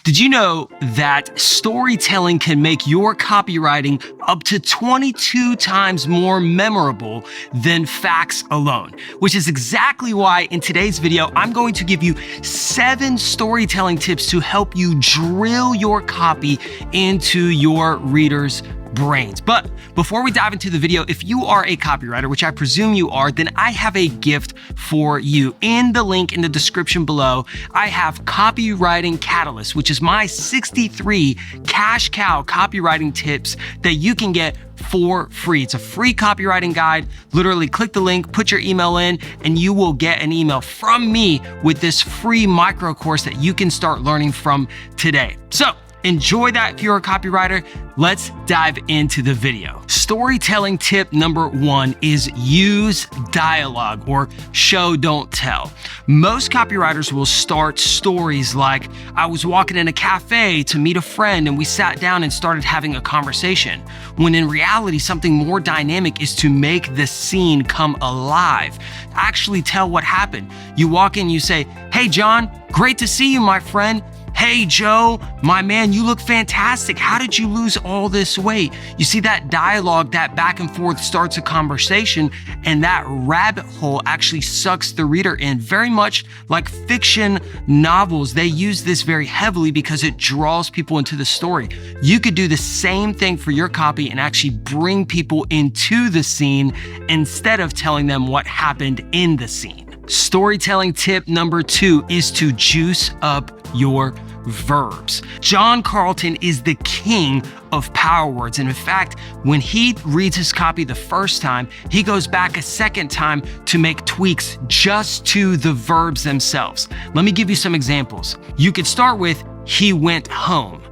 Did you know that storytelling can make your copywriting up to 22 times more memorable than facts alone? Which is exactly why in today's video, I'm going to give you 7 storytelling tips to help you drill your copy into your readers' brains. But before we dive into the video, if you are a copywriter, which I presume you are, then I have a gift for you. In the link in the description below, I have Copywriting Catalyst, which is my 63 cash cow copywriting tips that you can get for free. It's a free copywriting guide. Literally click the link, put your email in, and you will get an email from me with this free micro course that you can start learning from today. So enjoy that if you're a copywriter. Let's dive into the video. Storytelling tip number 1 is use dialogue, or show, don't tell. Most copywriters will start stories like, I was walking in a cafe to meet a friend and we sat down and started having a conversation. When in reality, something more dynamic is to make the scene come alive. Actually tell what happened. You walk in, you say, hey John, great to see you, my friend. Hey Joe, my man, you look fantastic. How did you lose all this weight? You see, that dialogue, that back and forth starts a conversation, and that rabbit hole actually sucks the reader in. Very much like fiction novels, they use this very heavily because it draws people into the story. You could do the same thing for your copy and actually bring people into the scene instead of telling them what happened in the scene. Storytelling tip number 2 is to juice up your verbs. John Carlton is the king of power words. And in fact, when he reads his copy the first time, he goes back a second time to make tweaks just to the verbs themselves. Let me give you some examples. You could start with, he went home.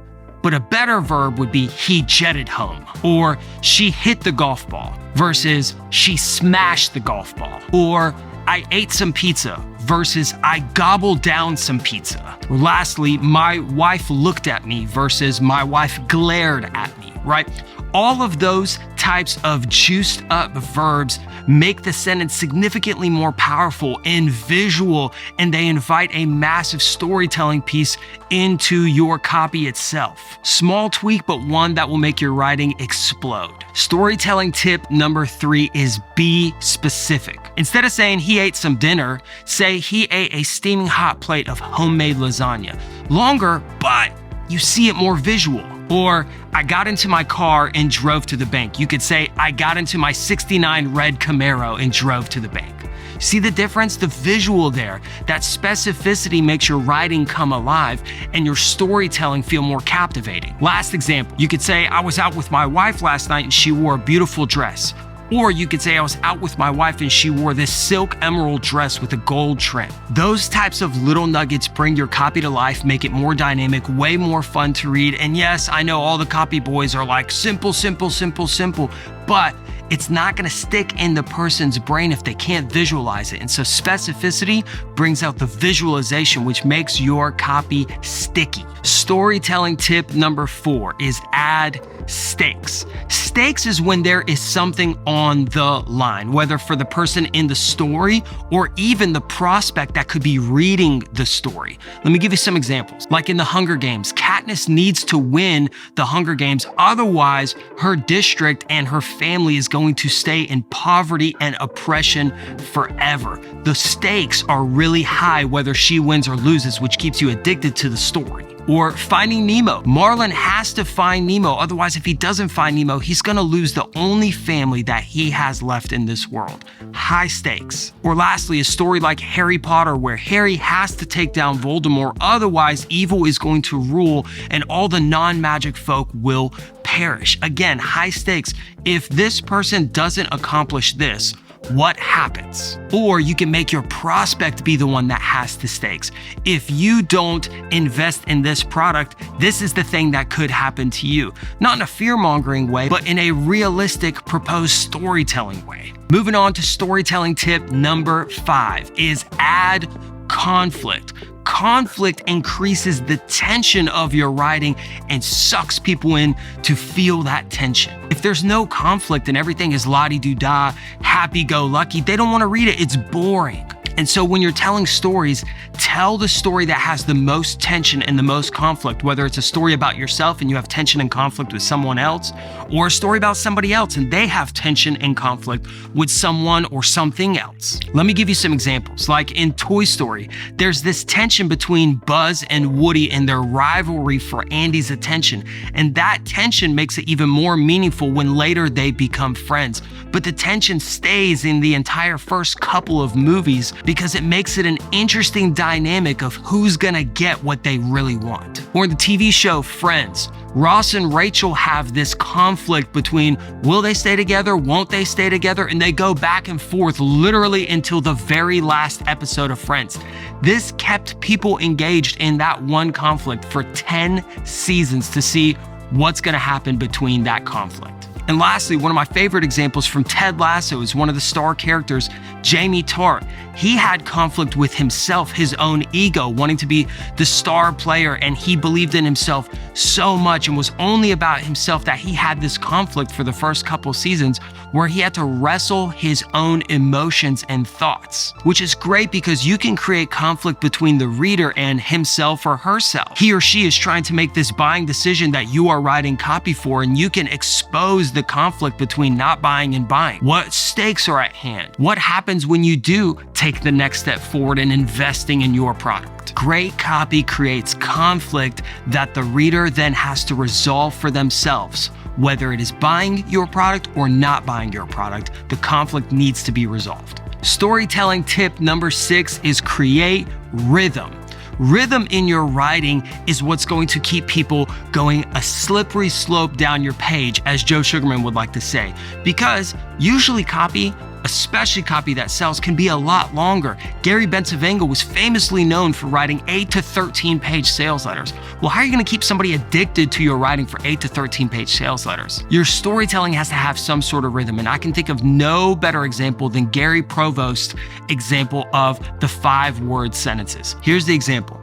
But a better verb would be, he jetted home. Or she hit the golf ball versus she smashed the golf ball. Or I ate some pizza versus I gobbled down some pizza. Or lastly, my wife looked at me versus my wife glared at me, right? All of those types of juiced up verbs make the sentence significantly more powerful and visual, and they invite a massive storytelling piece into your copy itself. Small tweak, but one that will make your writing explode. Storytelling tip number 3 is be specific. Instead of saying he ate some dinner, say he ate a steaming hot plate of homemade lasagna. Longer, but you see it more visual. Or I got into my car and drove to the bank. You could say I got into my 69 red Camaro and drove to the bank. See the difference? The visual there. That specificity makes your writing come alive and your storytelling feel more captivating. Last example, you could say I was out with my wife last night and she wore a beautiful dress. Or you could say I was out with my wife and she wore this silk emerald dress with a gold trim. Those types of little nuggets bring your copy to life, make it more dynamic, way more fun to read. And yes, I know all the copy boys are like simple, simple, simple, simple, but it's not gonna stick in the person's brain if they can't visualize it. And so specificity brings out the visualization, which makes your copy sticky. Storytelling tip number 4 is add stakes. Stakes is when there is something on the line, whether for the person in the story or even the prospect that could be reading the story. Let me give you some examples. Like in the Hunger Games, Katniss needs to win the Hunger Games, otherwise her district and her family is going to stay in poverty and oppression forever. The stakes are really high whether she wins or loses, which keeps you addicted to the story. Or Finding Nemo. Marlin has to find Nemo, otherwise if he doesn't find Nemo, he's gonna lose the only family that he has left in this world. High stakes. Or lastly, a story like Harry Potter where Harry has to take down Voldemort, otherwise evil is going to rule and all the non-magic folk will perish. Again, high stakes. If this person doesn't accomplish this, what happens? Or you can make your prospect be the one that has the stakes. If you don't invest in this product, this is the thing that could happen to you. Not in a fear-mongering way, but in a realistic proposed storytelling way. Moving on to storytelling tip number 5 is add conflict. Conflict increases the tension of your writing and sucks people in to feel that tension. If there's no conflict and everything is la-di-do-da, happy-go-lucky, they don't want to read it. It's boring. And so when you're telling stories, tell the story that has the most tension and the most conflict, whether it's a story about yourself and you have tension and conflict with someone else, or a story about somebody else and they have tension and conflict with someone or something else. Let me give you some examples. Like in Toy Story, there's this tension between Buzz and Woody and their rivalry for Andy's attention. And that tension makes it even more meaningful when later they become friends. But the tension stays in the entire first couple of movies because it makes it an interesting dynamic of who's gonna get what they really want. Or in the TV show Friends, Ross and Rachel have this conflict between will they stay together, won't they stay together, and they go back and forth literally until the very last episode of Friends. This kept people engaged in that one conflict for 10 seasons to see what's gonna happen between that conflict. And lastly, one of my favorite examples from Ted Lasso is one of the star characters, Jamie Tart. He had conflict with himself, his own ego, wanting to be the star player, and he believed in himself so much and was only about himself that he had this conflict for the first couple seasons where he had to wrestle his own emotions and thoughts, which is great because you can create conflict between the reader and himself or herself. He or she is trying to make this buying decision that you are writing copy for, and you can expose the conflict between not buying and buying. What stakes are at hand? What happens when you do take the next step forward in investing in your product? Great copy creates conflict that the reader then has to resolve for themselves. Whether it is buying your product or not buying your product, the conflict needs to be resolved. Storytelling tip number 6 is create rhythm. Rhythm in your writing is what's going to keep people going a slippery slope down your page, as Joe Sugarman would like to say, because usually copy, especially copy that sells, can be a lot longer. Gary Bencivenga was famously known for writing 8 to 13 page sales letters. Well, how are you going to keep somebody addicted to your writing for 8 to 13 page sales letters? Your storytelling has to have some sort of rhythm, and I can think of no better example than Gary Provost's example of the 5-word sentences. Here's the example.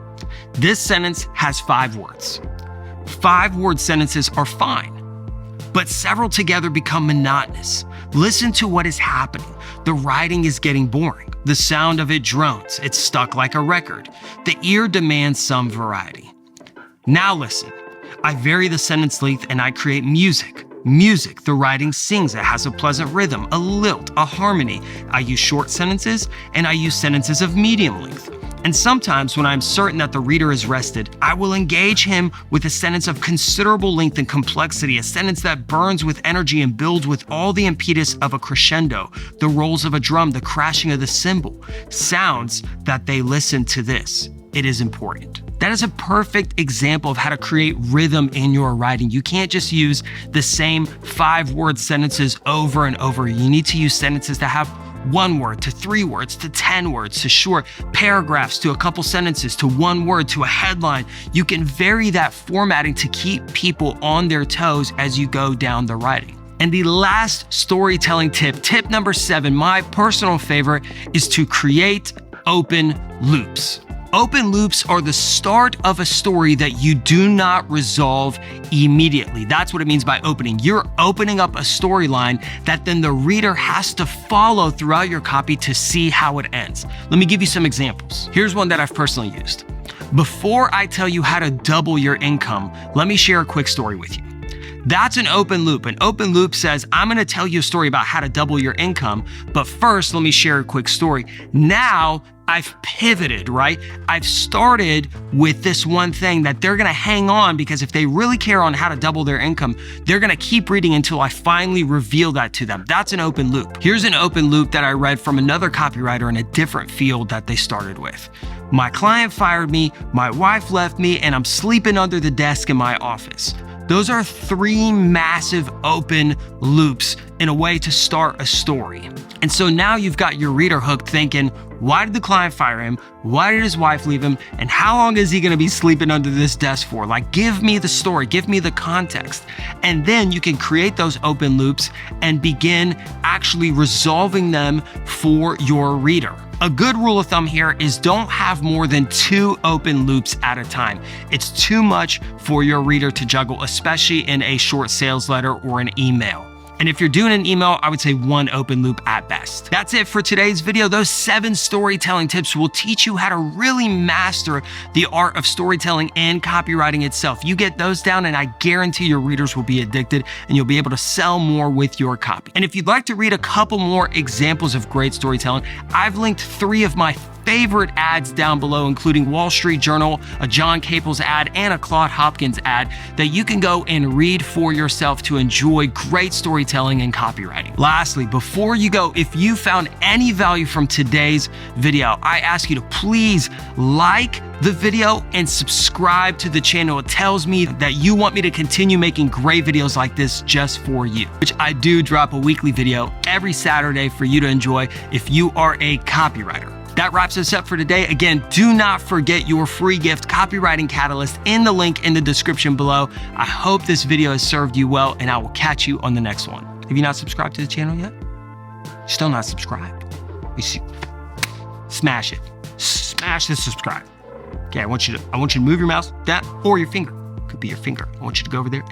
This sentence has 5 words. 5-word sentences are fine, but several together become monotonous. Listen to what is happening. The writing is getting boring. The sound of it drones. It's stuck like a record. The ear demands some variety. Now listen. I vary the sentence length and I create music. Music, the writing sings. It has a pleasant rhythm, a lilt, a harmony. I use short sentences and I use sentences of medium length. And sometimes when I'm certain that the reader is rested, I will engage him with a sentence of considerable length and complexity, a sentence that burns with energy and builds with all the impetus of a crescendo, the rolls of a drum, the crashing of the cymbal, sounds that they listen to this. It is important. That is a perfect example of how to create rhythm in your writing. You can't just use the same 5-word sentences over and over. You need to use sentences that have 1 word to 3 words to 10 words to short paragraphs to a couple sentences to 1 word to a headline. You can vary that formatting to keep people on their toes as you go down the writing. And the last storytelling tip number 7, my personal favorite, is to create open loops. Open loops are the start of a story that you do not resolve immediately. That's what it means by opening. You're opening up a storyline that then the reader has to follow throughout your copy to see how it ends. Let me give you some examples. Here's one that I've personally used. Before I tell you how to double your income, let me share a quick story with you. That's an open loop. An open loop says, I'm going to tell you a story about how to double your income, but first, let me share a quick story. Now, I've pivoted, right? I've started with this one thing that they're going to hang on because if they really care on how to double their income, they're going to keep reading until I finally reveal that to them. That's an open loop. Here's an open loop that I read from another copywriter in a different field that they started with. My client fired me, my wife left me, and I'm sleeping under the desk in my office. Those are 3 massive open loops in a way to start a story. And so now you've got your reader hooked thinking, why did the client fire him? Why did his wife leave him? And how long is he going to be sleeping under this desk for? Like, give me the story, give me the context. And then you can create those open loops and begin actually resolving them for your reader. A good rule of thumb here is don't have more than 2 open loops at a time. It's too much for your reader to juggle, especially in a short sales letter or an email. And if you're doing an email, I would say 1 open loop at best. That's it for today's video. Those 7 storytelling tips will teach you how to really master the art of storytelling and copywriting itself. You get those down and I guarantee your readers will be addicted and you'll be able to sell more with your copy. And if you'd like to read a couple more examples of great storytelling, I've linked 3 of my favorite ads down below, including Wall Street Journal, a John Caples ad, and a Claude Hopkins ad that you can go and read for yourself to enjoy great storytelling and copywriting. Lastly, before you go, if you found any value from today's video, I ask you to please like the video and subscribe to the channel. It tells me that you want me to continue making great videos like this just for you, which I do drop a weekly video every Saturday for you to enjoy if you are a copywriter. That wraps us up for today. Again, do not forget your free gift, Copywriting Catalyst, in the link in the description below. I hope this video has served you well, and I will catch you on the next one. Have you not subscribed to the channel yet? Still not subscribed? Smash it. Smash the subscribe. Okay, I want you to move your mouse down or your finger. Could be your finger. I want you to go over there.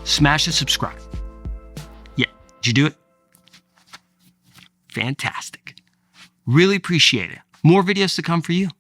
Smash the subscribe. Yeah, did you do it? Fantastic. Really appreciate it. More videos to come for you.